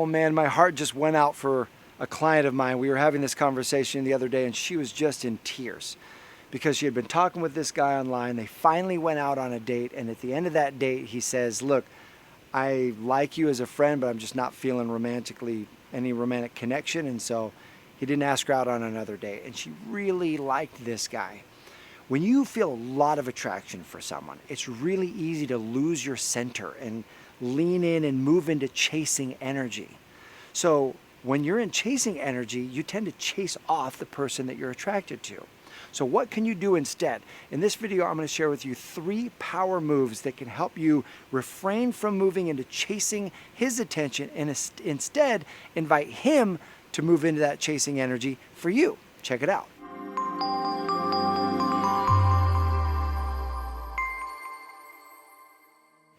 Oh man, my heart just went out for a client of mine. We were having this conversation the other day and she was just in tears because she had been talking with this guy online. They finally went out on a date, and at the end of that date, he says, look, I like you as a friend, but I'm just not feeling any romantic connection. And so he didn't ask her out on another date. And she really liked this guy. When you feel a lot of attraction for someone, it's really easy to lose your center and lean in and move into chasing energy. So when you're in chasing energy, you tend to chase off the person that you're attracted to. So what can you do instead? In this video, I'm going to share with you 3 power moves that can help you refrain from moving into chasing his attention and instead invite him to move into that chasing energy for you. Check it out.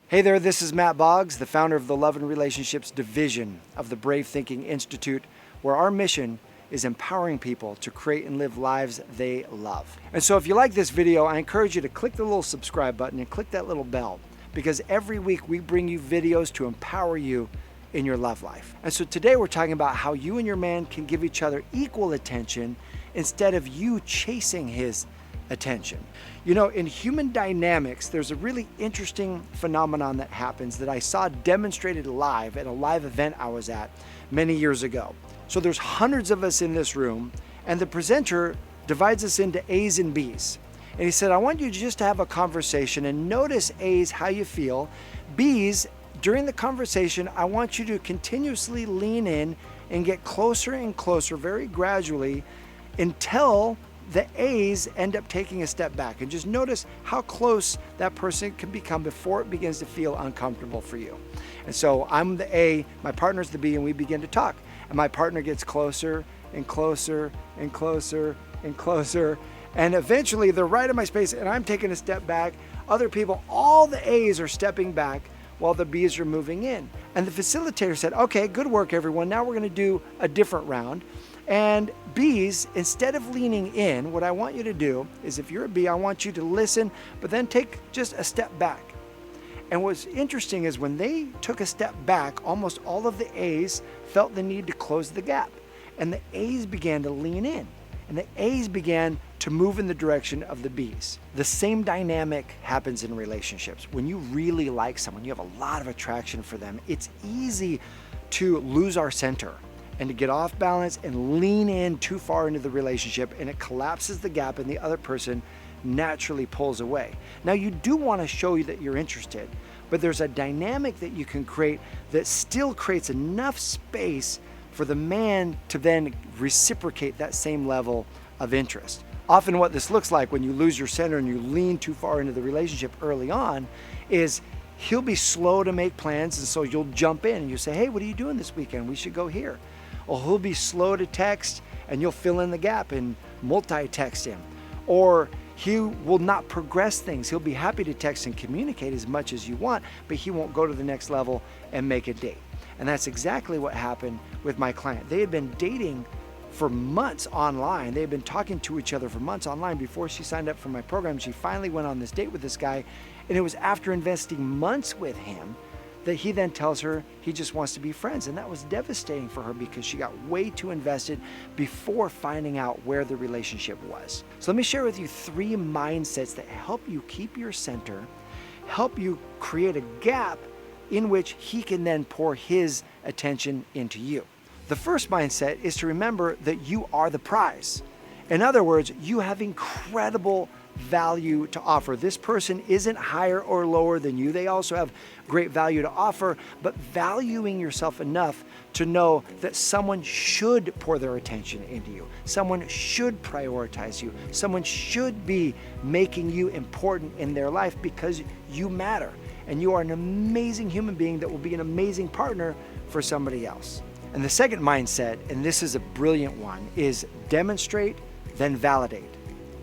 Hey there, this is Matt Boggs, the founder of the Love and Relationships Division of the Brave Thinking Institute, where our mission is empowering people to create and live lives they love. And so if you like this video, I encourage you to click the little subscribe button and click that little bell, because every week we bring you videos to empower you in your love life. And so today we're talking about how you and your man can give each other equal attention instead of you chasing his attention. You know, in human dynamics, there's a really interesting phenomenon that happens that I saw demonstrated live at a live event I was at many years ago. So there's hundreds of us in this room, and the presenter divides us into A's and B's. And he said, I want you just to have a conversation and notice A's, how you feel. B's, during the conversation, I want you to continuously lean in and get closer and closer very gradually until the A's end up taking a step back, and just notice how close that person can become before it begins to feel uncomfortable for you. And so I'm the A, my partner's the B, and we begin to talk. And my partner gets closer and closer and closer and closer. And eventually they're right in my space and I'm taking a step back. Other people, all the A's are stepping back while the B's are moving in. And the facilitator said, okay, good work everyone. Now we're gonna do a different round. And B's, instead of leaning in, what I want you to do is, if you're a B, I want you to listen, but then take just a step back. And what's interesting is when they took a step back, almost all of the A's felt the need to close the gap. And the A's began to lean in. And the A's began to move in the direction of the B's. The same dynamic happens in relationships. When you really like someone, you have a lot of attraction for them, it's easy to lose our center and to get off balance and lean in too far into the relationship, and it collapses the gap and the other person naturally pulls away. Now you do want to show you that you're interested, but there's a dynamic that you can create that still creates enough space for the man to then reciprocate that same level of interest. Often what this looks like when you lose your center and you lean too far into the relationship early on is he'll be slow to make plans, and so you'll jump in and you say, hey, what are you doing this weekend? We should go here. Or he'll be slow to text and you'll fill in the gap and multi-text him. Or he will not progress things. He'll be happy to text and communicate as much as you want, but he won't go to the next level and make a date. And that's exactly what happened with my client. They had been dating for months online. They had been talking to each other for months online before she signed up for my program. She finally went on this date with this guy, and it was after investing months with him that he then tells her he just wants to be friends. And that was devastating for her because she got way too invested before finding out where the relationship was. So let me share with you 3 mindsets that help you keep your center, help you create a gap in which he can then pour his attention into you. The first mindset is to remember that you are the prize. In other words, you have incredible value to offer. This person isn't higher or lower than you. They also have great value to offer, but valuing yourself enough to know that someone should pour their attention into you. Someone should prioritize you. Someone should be making you important in their life because you matter. And you are an amazing human being that will be an amazing partner for somebody else. And the second mindset, and this is a brilliant one, is demonstrate, then validate.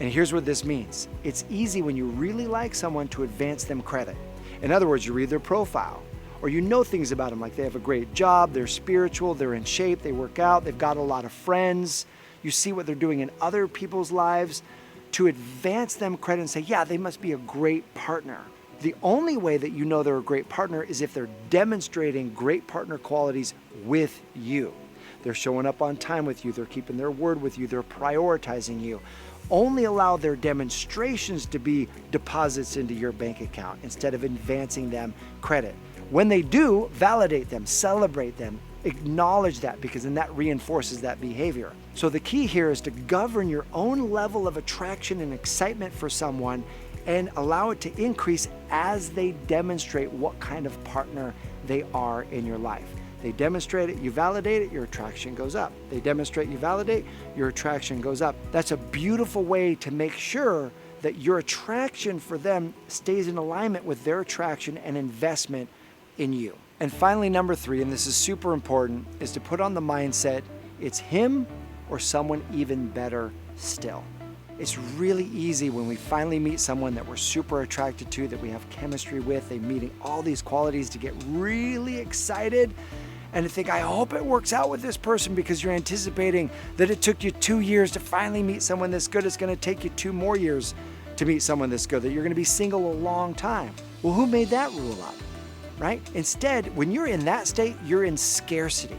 And here's what this means. It's easy when you really like someone to advance them credit. In other words, you read their profile, or you know things about them, like they have a great job, they're spiritual, they're in shape, they work out, they've got a lot of friends. You see what they're doing in other people's lives to advance them credit and say, yeah, they must be a great partner. The only way that you know they're a great partner is if they're demonstrating great partner qualities with you. They're showing up on time with you. They're keeping their word with you. They're prioritizing you. Only allow their demonstrations to be deposits into your bank account instead of advancing them credit. When they do, validate them, celebrate them, acknowledge that, because then that reinforces that behavior. So the key here is to govern your own level of attraction and excitement for someone and allow it to increase as they demonstrate what kind of partner they are in your life. They demonstrate it, you validate it, your attraction goes up. They demonstrate, you validate, your attraction goes up. That's a beautiful way to make sure that your attraction for them stays in alignment with their attraction and investment in you. And finally, number 3, and this is super important, is to put on the mindset, it's him or someone even better still. It's really easy when we finally meet someone that we're super attracted to, that we have chemistry with, they meeting all these qualities, to get really excited and to think, I hope it works out with this person, because you're anticipating that it took you 2 years to finally meet someone this good. It's going to take you 2 more years to meet someone this good, that you're going to be single a long time. Well, who made that rule up, right? Instead, when you're in that state, you're in scarcity.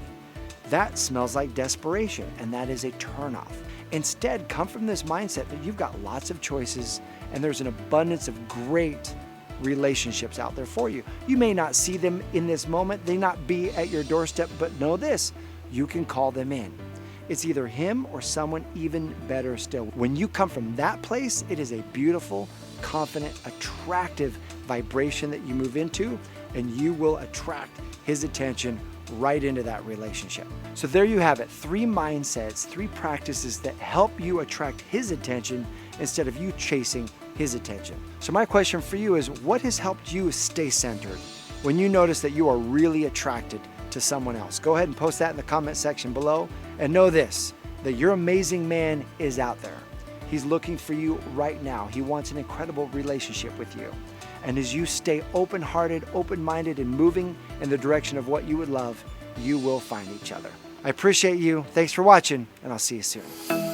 That smells like desperation, and that is a turnoff. Instead, come from this mindset that you've got lots of choices and there's an abundance of great relationships out there for you. You may not see them in this moment, they not be at your doorstep, but know this, you can call them in. It's either him or someone even better still. When you come from that place, it is a beautiful, confident, attractive vibration that you move into, and you will attract his attention right into that relationship. So there you have it, 3 mindsets, 3 practices that help you attract his attention instead of you chasing his attention. So my question for you is, what has helped you stay centered when you notice that you are really attracted to someone else? Go ahead and post that in the comment section below, and know this, that your amazing man is out there. He's looking for you right now. He wants an incredible relationship with you. And as you stay open-hearted, open-minded, and moving in the direction of what you would love, you will find each other. I appreciate you. Thanks for watching, and I'll see you soon.